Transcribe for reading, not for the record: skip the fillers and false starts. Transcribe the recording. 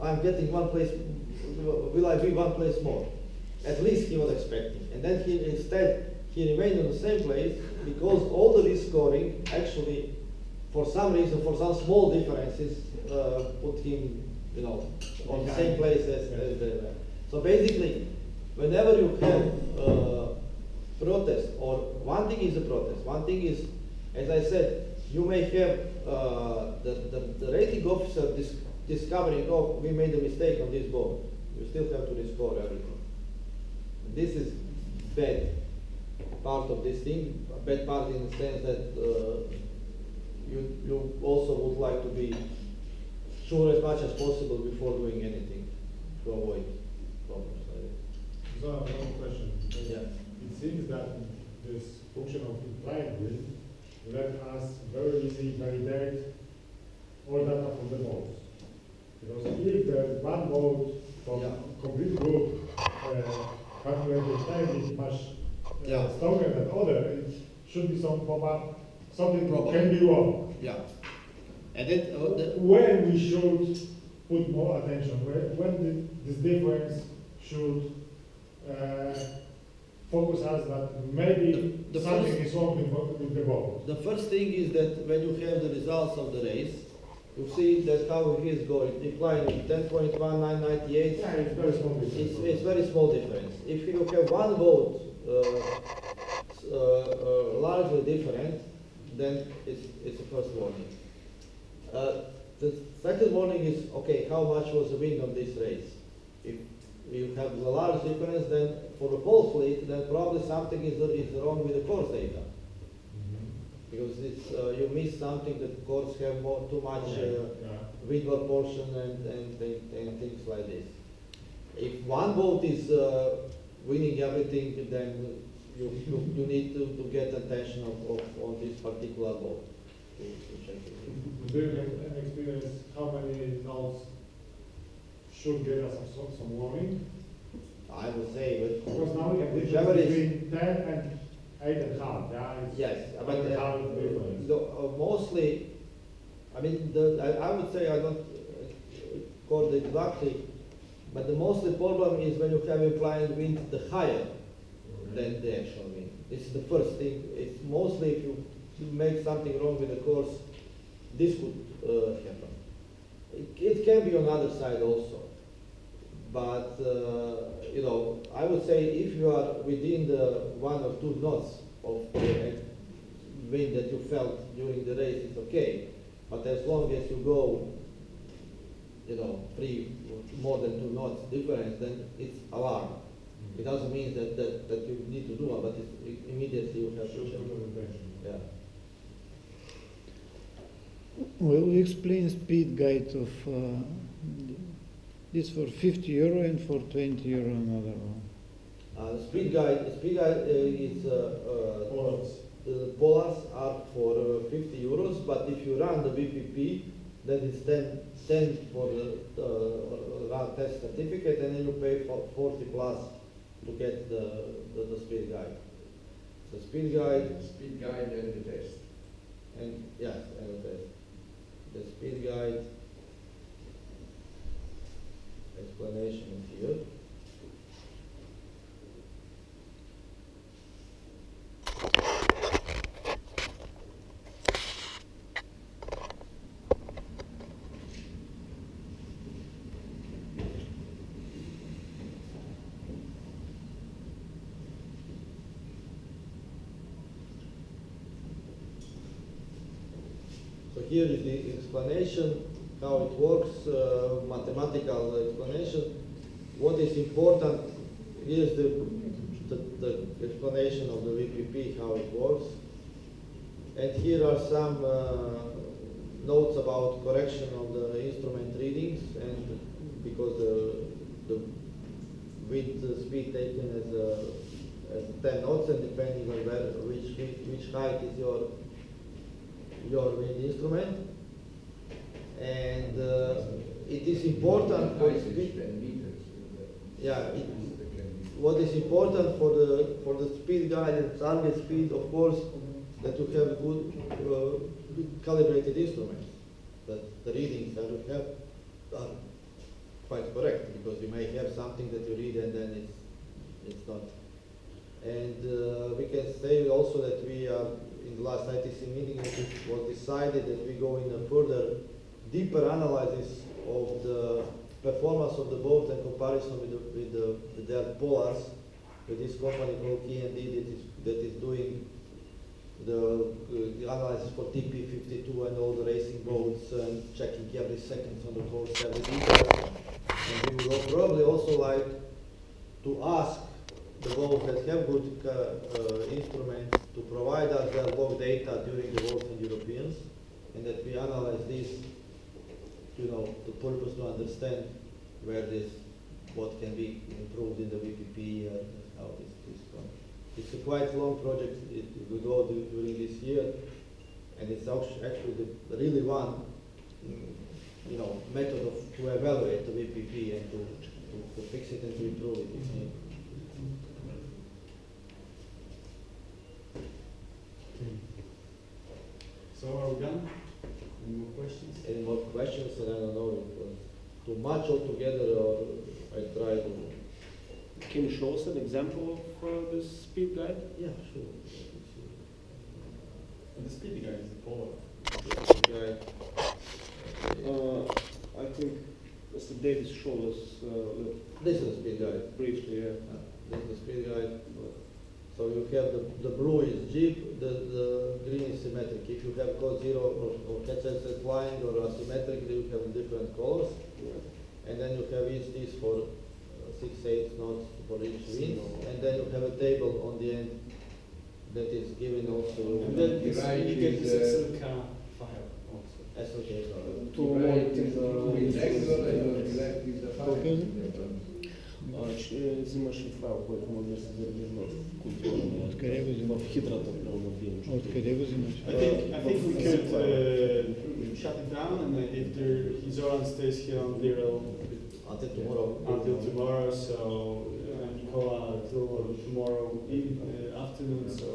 I'm getting one place, will I be one place more? At least he was expecting. And then instead, he remained on the same place because all the rescoring actually, for some reason, for some small differences, put him, on the same place as they were. So basically, whenever you have protest, or one thing is a protest, one thing is, as I said, you may have the rating officer discovering, oh, we made a mistake on this board. You still have to rescore everything. This is bad part of this thing, a bad part in the sense that you also would like to be sure as much as possible before doing anything to avoid problems like this. So, one question. Yeah. It seems that this function of implied will let us very easily validate all data from the votes. Because if the one vote from complete group calculated time is much stronger than other, it should be some pop-up, something can be wrong. Yeah. And then when we should put more attention, when this difference should focus us that maybe something is wrong with the vote. The first thing is that when you have the results of the race, you see that how it is going, declining 10.1998. Yeah, it's very small difference. It's very small difference. If you have one vote largely different, then it's a first warning. The second warning is, okay, how much was the win on this race? If you have a large difference, then for the whole fleet, then probably something is wrong with the course data. Because it's, you miss something that course have too much wind proportion and things like this. If one vote is winning everything, then you need to get attention on this particular vote. To check it. Do you have an experience how many notes should get us some warning? I would say, but because now we have whichever between 10 and 8.5. Yeah, yes, but mostly, I mean, I would say I don't call it exactly, but the mostly problem is when you have implied wind the higher than the actual wind. This is the first thing. It's mostly if you make something wrong with the course, this could happen. It can be on the other side also. But, I would say if you are within the 1 or 2 knots of the wind that you felt during the race, it's okay. But as long as you go, more than 2 knots difference, then it's alarm. It doesn't mean that you need to do it, but immediately you have to check. Yeah. Will you explain speed guide of this for €50 and for €20 another one? Speed guide is polars. The polars are for €50, but if you run the VPP, then it's 10 for the run test certificate, and then you pay for 40 plus to get the speed guide. The speed guide and the test. And yes, and the test. The speed guide explanation is here. So here is the explanation, how it works, mathematical explanation. What is important, here's the explanation of the VPP, how it works. And here are some notes about correction of the instrument readings, and because the wind speed taken as 10 knots, and depending on which height is your wind instrument, and it is important for speed. Yeah, what is important for the speed guide and target speed, of course, that you have good calibrated instruments, that the readings that you have are quite correct, because you may have something that you read and then it's not. And we can say also that we are, in the last ITC meeting, it was decided that we go in a further, deeper analysis of the performance of the boat and comparison with their polars, with this company called K&D that is doing the analysis for TP52 and all the racing boats and checking every second on the course, every detail. And we will probably also like to ask the boats that have good instruments to provide us their log data during the Worlds and Europeans, and that we analyze this, you know, the purpose to understand where what can be improved in the VPP and how this comes. It's a quite long project. It will go during this year, and it's actually the really one, you know, method to evaluate the VPP and to fix it and to improve it if needed. Okay. So are we done? Any more questions? Any more questions? And I don't know if it was too much altogether, or I tried to. Can you show us an example of this speed guide? Yeah, sure. The speed guide is the polar. Guide. I think Mr. Davis showed us This is the speed guide. briefly. Yeah. This is the speed guide. So you have the blue is Jeep, the green is symmetric. If you have code 0 or catch-set flying or asymmetric, then you have different colors. And then you have each this for 6/8 knots for each wind. And then you have a table on the end that is given also. And then you get this SLK file also. SLK. To what is взимаш и файл, който може да се зарегистрира в култура. Откъде го взимаш? В хидрата, примерно, бием. Откъде го взимаш? I think we could shut it down, and if Zoran stays here on zero Until tomorrow. until tomorrow, so Nicola till tomorrow afternoon, so